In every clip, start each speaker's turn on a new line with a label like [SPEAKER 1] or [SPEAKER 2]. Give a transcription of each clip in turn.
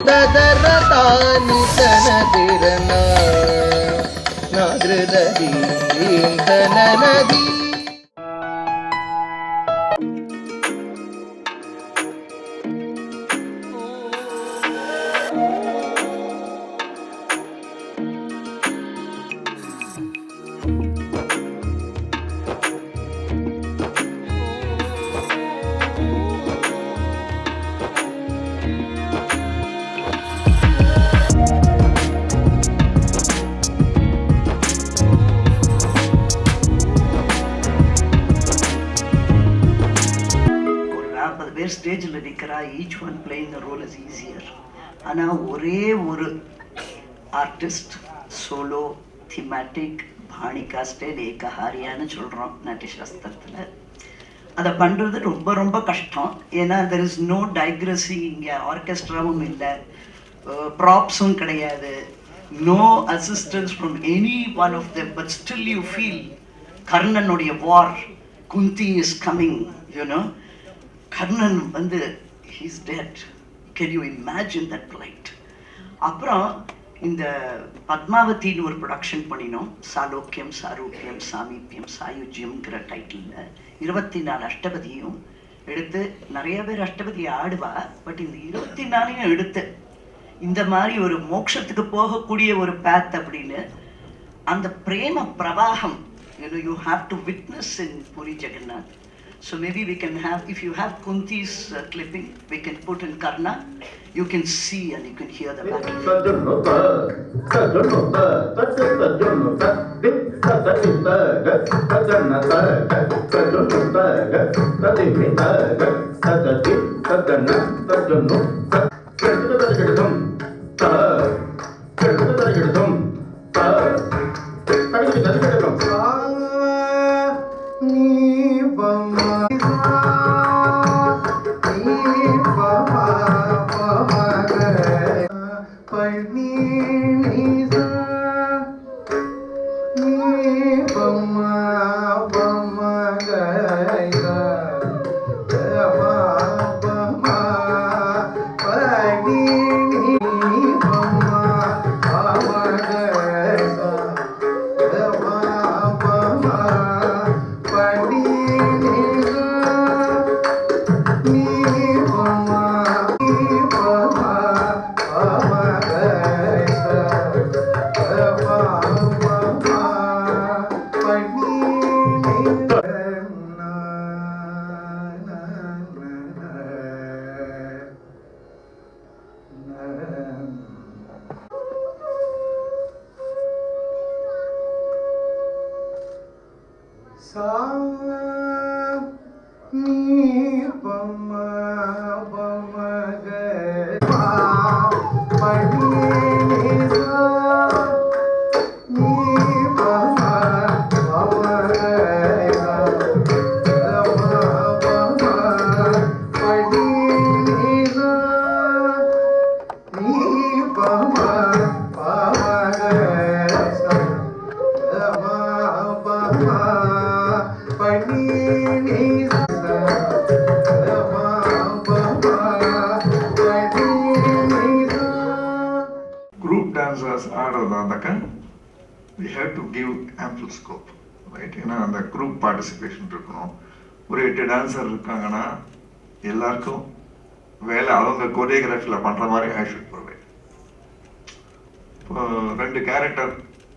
[SPEAKER 1] ததரதானி தனதிரனா நாகிருதீ தனநதி.
[SPEAKER 2] ஸ்டேஜில் நிற்கிறா, each one playing the role is easier. ஆனால் ஒரே ஒரு ஆர்டிஸ்ட் சோலோ திமேட்டிக் பாணிகா ஸ்டைல் ஏகஹாரியான்னு சொல்கிறோம் நாட்டியசாஸ்திரத்தில். அதை பண்ணுறது ரொம்ப ரொம்ப கஷ்டம். ஏன்னா தெர் இஸ் நோ டைக்ரஸி, இங்கே ஆர்கெஸ்ட்ராவும் இல்லை, ப்ராப்ஸும் கிடையாது, no assistance from any one of them. But still you feel கர்ணனுடைய war, Kunti is coming, you know. Karnan வந்து he's dead. Can you imagine that plight? அப்புறம் இந்த பத்மாவதின்னு ஒரு ப்ரொடக்ஷன் பண்ணினோம். சாலோக்கியம், சாரூக்கியம், சாமீபியம், சாயுஜ்யம்ங்கிற டைட்டிலில் 24 அஷ்டபதியும் எடுத்து, நிறைய பேர் அஷ்டபதியை ஆடுவா, பட் இந்த 24 எடுத்து இந்த மாதிரி ஒரு மோட்சத்துக்கு போகக்கூடிய ஒரு பேத் அப்படின்னு அந்த பிரேம பிரவாகம் you have to witness in Puri Jagannath. So maybe we can have, if you have Kunti's clipping, we can put in Karna. You can see and you can hear the battle.
[SPEAKER 3] We have to give ample scope, right? ஏன்னா அந்த group participation இருக்கணும். ஒரு 8 dancer இருக்காங்கன்னா எல்லாருக்கும் வேலை அவங்க கோரியோகிராஃபியில் பண்ணுற மாதிரி ஐ ஷுட் ப்ரொவைட். இப்போ 2 கேரக்டர்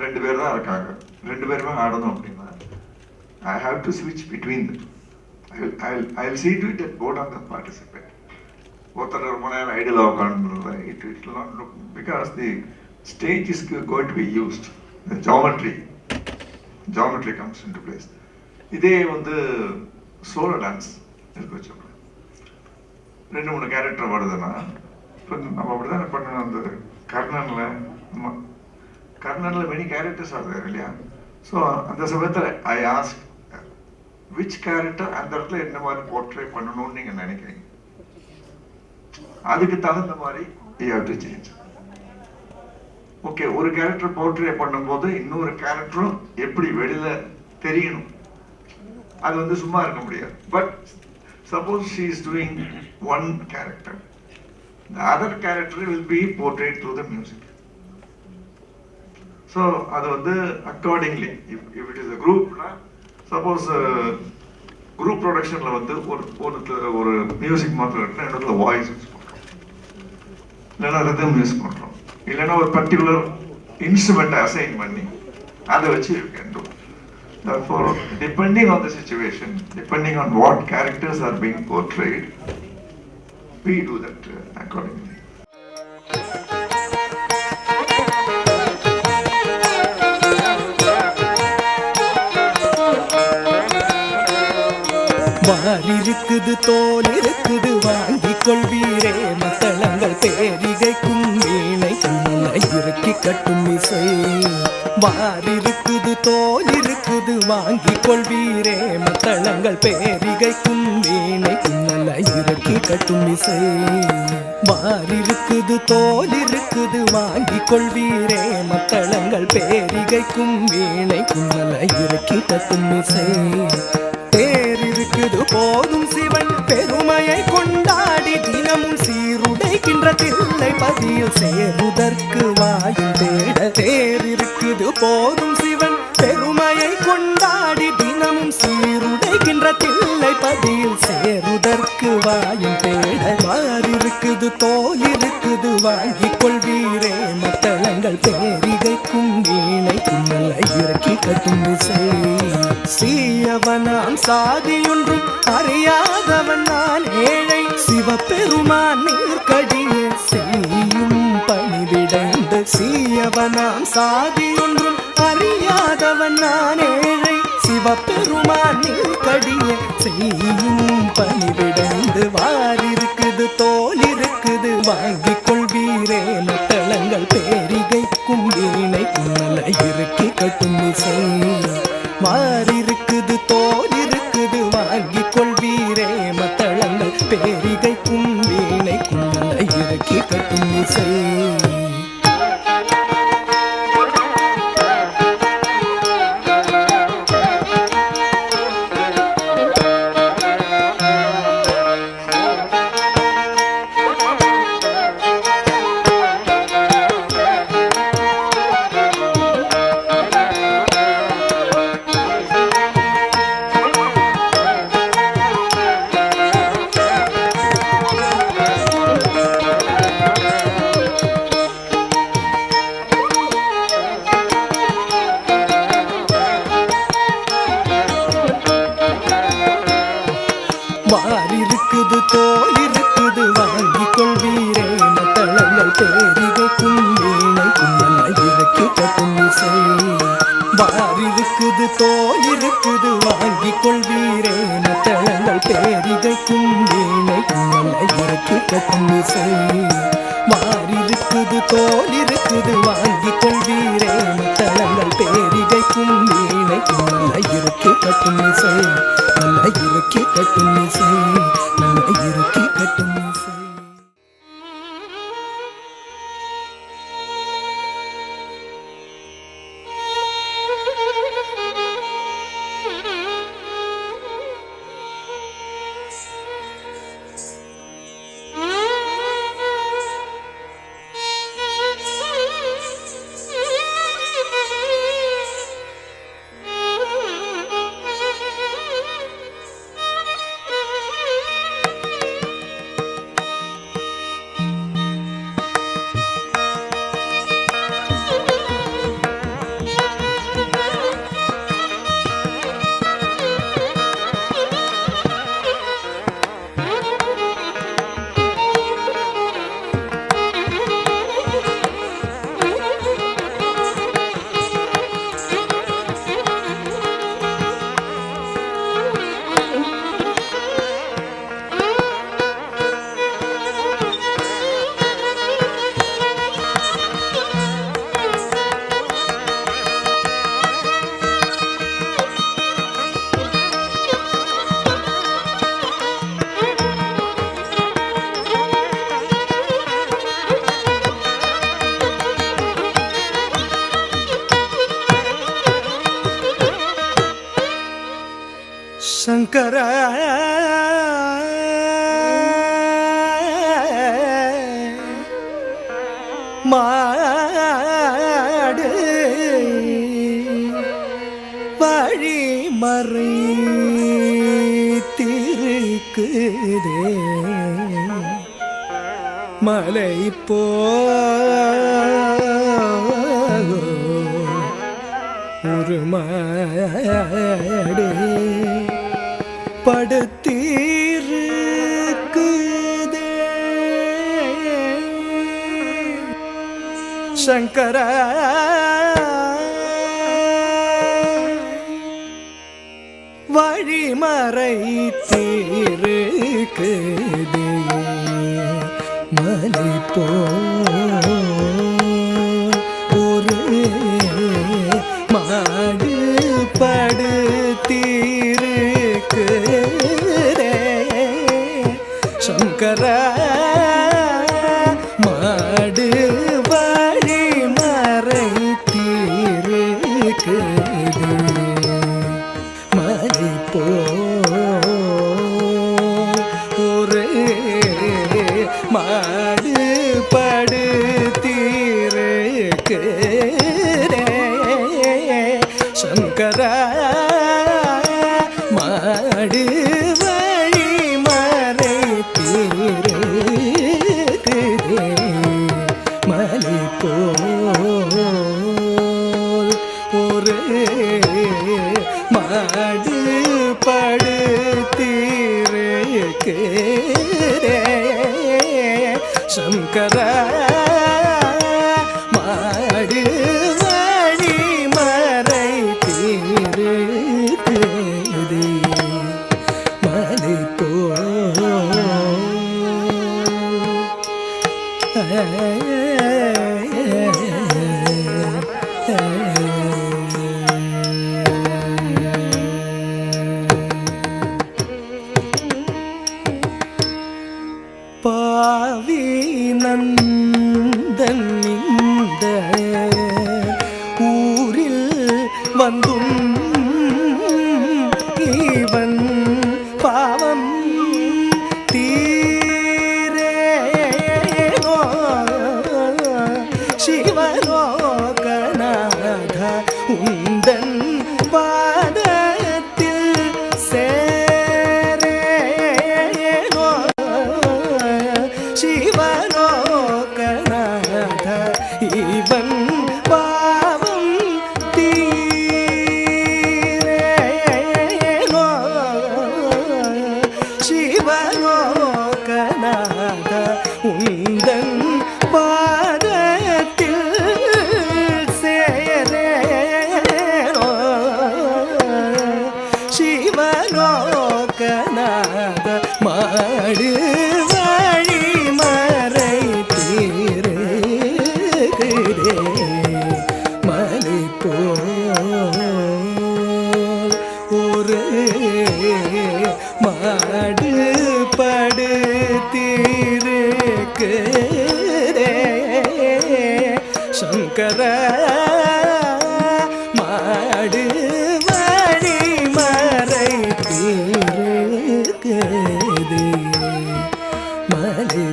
[SPEAKER 3] 2 பேர் தான் இருக்காங்க, 2 பேருமே ஆடணும் அப்படின்னா ஐ ஹாவ் டு ஸ்விட்ச் between them. I will see to it that both of them participate. ஒருத்தர் ரொம்ப நேரம் ஐடியலாக உட்காந்து it will not look, because the stage is going to be used. The geometry comes into place. இதே வந்து solo dance இருக்க வச்சோம், 2-3 character வருதுன்னா இப்போ நம்ம அப்படிதான் பண்ணணும். அந்த கர்ணனில் மெனி கேரக்டர்ஸ் ஆகுது இல்லையா? ஸோ அந்த சமயத்தில் ஐ ஆஸ்க் விச் கேரக்டர் அந்த இடத்துல என்ன மாதிரி போர்ட்ரே பண்ணணும்னு நீங்கள் நினைக்கிறீங்க, அதுக்கு தகுந்த மாதிரி you have to change. Okay, ஒரு கேரக்டர் போர்ட்ரே பண்ணும்போது இன்னொரு கேரக்டரும் எப்படி வெளியில தெரியணும், அது வந்து சும்மா இருக்க முடியாது. But suppose she is doing one character The other character will be portrayed through the music. So அது வந்து accordingly, if it is a group, suppose group productionல வந்து ஒரு மியூசிக் மாத்திரம் இருக்குன்னா இடத்துல வாய்ஸ் யூஸ் பண்றோம், இல்லைன்னா ரிதம் யூஸ் பண்றோம், இல்லைன்னா ஒரு பர்டிகுலர் இன்ஸ்ட்ருமெண்ட் அசைன் பண்ணி அதை வச்சு you can do. Therefore, depending on the situation, depending on what characters are being portrayed, we do that accordingly.
[SPEAKER 4] வாரி இருக்குது தோல் இருக்குது வாங்கிக் கொள்வீரே மத்தளங்கள் பேரிகைக்கும் வீணை குன்னலை இறுக்கி கட்டும் இசை. வாரி இருக்குது தோல் இருக்குது வாங்கிக் கொள்வீரே மத்தளங்கள் பேரிகைக்கும் வீணை குன்னலை இறுக்கி கட்டும் இசை. வாரி இருக்குது தோல் இருக்குது வாங்கிக் கொள்வீரே மத்தளங்கள் பேரிகைக்கும் வீணை குன்னலை இறுக்கி கட்டும் இசை. தேர் இருக்குது போதும் சிவன் பெருமையை கொண்டாடி தினமும் சீருடைக்கின்ற தில்லை பதியில் சேருதற்கு வாயும் தேட. தேர் இருக்குது போதும் சிவன் பெருமையை கொண்டாடி தினமும் சீருடைக்கின்ற தில்லை பதியில் சேருதற்கு வாயும் தேட. வாரி இருக்குது தோல் இருக்குது வாங்கிக் கொள்வீரே மத்தளங்கள் பேரிகைக்கும் வீணை குன்னலை இறக்கி கட்டும் இசை. சீயவனாம் சாதியொன்றும் அறியாதவன் நான் ஏழை சிவபெருமான் நீர்க்கடியே செய்யும் பணிவிடைந்து. சீயவனாம் சாதியொன்றும் அறியாதவன் நான் ஏழை சிவபெருமான் நீர்க்கடியே செய்யும் பணிவிடைந்து. வாரி இருக்குது தோல் இருக்குது வாங்கிக் கொள்வீரே மத்தளங்கள் பேரிகைக்கும் வீணை குன்னலை இறுக்கி கட்டும் இசை. மாறி இருக்குது தோல் இருக்குது வாங்கிக் கொள்வீரே மத்தளங்கள் பேரிகைக்கும் வீணை குன்னலை இறுக்கி கட்டும் இசை. வாரி இருக்குது தோல் இருக்குது வாங்கிக் கொள்வீரே மத்தளங்கள் பேரிகைக்கும் வீணை குன்னலை இறுக்கி கட்டும் இசை. வாரி இருக்குது தோல் இருக்குது வாங்கிக் கொள்வீரே மத்தளங்கள் பேரிகைக்கும் வீணை குன்னலை இறுக்கி கட்டும் இசை. வாரி இருக்குது தோல் இருக்குது வாங்கிக் கொள்வீரே மத்தளங்கள் பேரிகைக்கும் வீணை குன்னலை இறுக்கி கட்டும் இசை. நல்ல இறுக்கி கட்டும் இசை, நல்ல இறுக்கி கட்டும் இசை. சங்கர மாடு வழிமறை திருக்குதே மலை ஒரு மாடு படுத்தீருக்குதே சங்கரா வழிமறை தீருக்குதே மலை ஒரு மாடு படுத்தீருக்குதே சங்கரா மாடு வழிமறை தீருக்குதே மலை ஒரு மாடு படுத்தீருக்குதே சங்கரா மாடு வழிமறை தீருக்குதே மலை ஒரு மாடு படுத்தீருக்குதே சங்கரா மாடு வழிமறை தீருக்குதே மலை பாவி நந்தன் இந்த ஊரில் வந்தும் இவன் பாவம் தீரேனோ சிவலோகநாத உந்தன் பாதத்தில் சேரேனோ சிவலோகநாத இவன் பாவம் தீரேனோ சிவலோகநாத உந்தன் பாதத்தில் சேரேனோ சிவலோகநாத மாடு வழிமறை தீருக்குதே மலை ஒரு மாடு படுத்தீருக்குதே சங்கரா மாடு வழிமறை தீருக்குதே மலை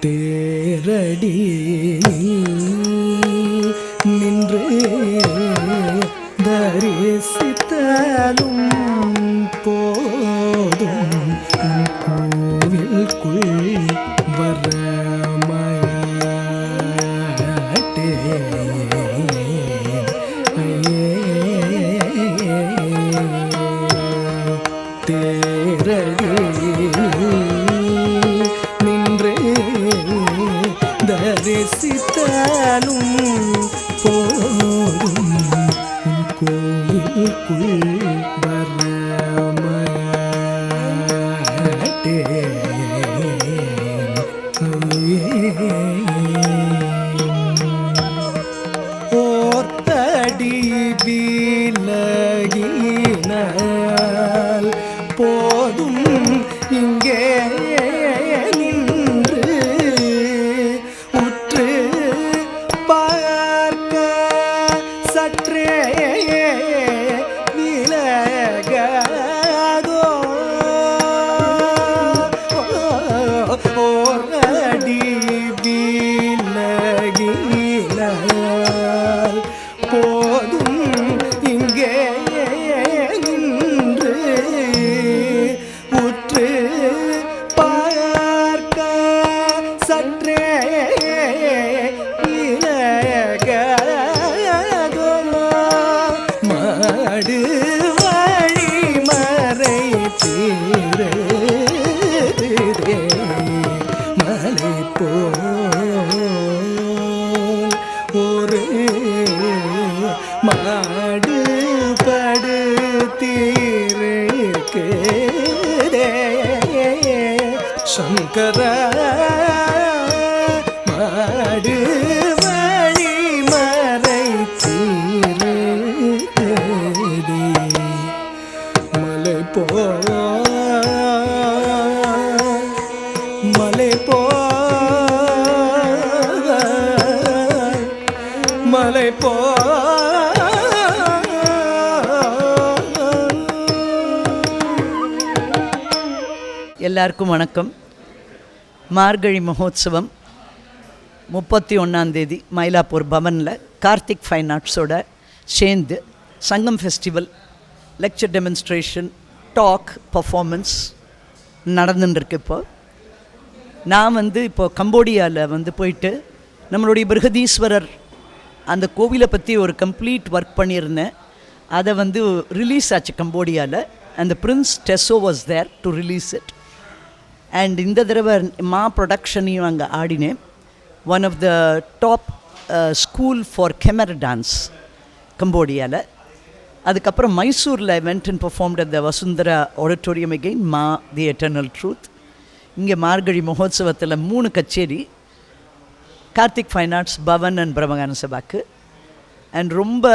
[SPEAKER 4] தேரடி நின்று தரிசித்தாலும் போதும் கோவிலுக்குள் வரமாட்டேன் தேரடி நின்று தரிசித்த ஓரடி விலகினார் போதும் இங்கே நின்று உற்று பார்க்க சற்றே இலகதோ மாடு வழி மறை தீரே மலை போல் ஒரு மாடு படுத்தீரே சங்கர மாடு வழி மறை தீரே மலை போல் மலை போல் மலை
[SPEAKER 2] எல்லாருக்கும் வணக்கம். மார்கழி மகோத்சவம் 31 மயிலாப்பூர் பவனில் கார்த்திக் ஃபைன் ஆர்ட்ஸோட சேர்ந்து Sangam festival, lecture demonstration, talk, performance நடந்துட்டுருக்கு. நான் இப்போ கம்போடியாவில் போயிட்டு நம்மளுடைய பிருகதீஸ்வரர் அந்த கோவிலை பற்றி ஒரு கம்ப்ளீட் ஒர்க் பண்ணியிருந்தேன். அதை ரிலீஸ் ஆச்சு கம்போடியாவில். And the prince Teso was there to release it. And இந்த தடவை மா ப்ரொடக்ஷனையும் அங்கே ஆடினேன். One of the top school for Khmer dance கம்போடியாவில். அதுக்கப்புறம் மைசூரில் went and performed at the Vasundhara auditorium again Maa the eternal truth. இங்கே மார்கழி மகோத்சவத்தில் 3 கச்சேரி, Karthik fine arts, Bhavan and Brahmagana சபாக்கு. அண்ட் ரொம்ப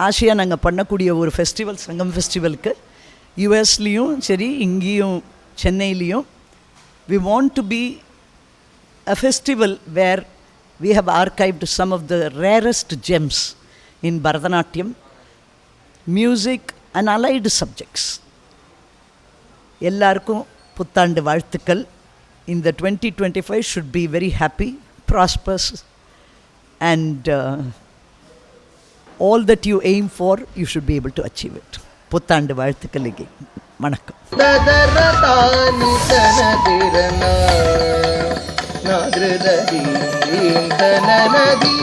[SPEAKER 2] ஆசையாக நாங்கள் பண்ணக்கூடிய ஒரு ஃபெஸ்டிவல், சங்கம் ஃபெஸ்டிவலுக்கு யூஎஸ்லேயும் சரி இங்கேயும் சென்னையிலையும் we want to be a festival where we have archived some of the rarest gems in Bharatanatyam, music and allied subjects. எல்லாருக்கும் புத்தாண்டு வாழ்த்துக்கள். இந்த 2025 should be very happy, prosperous and all that you aim for, you should be able to achieve it. புத்தாண்டு வாழ்த்துக்கள். வணக்கம்.
[SPEAKER 1] ததரதானி தனதிரனா நாகிருததி தனநதி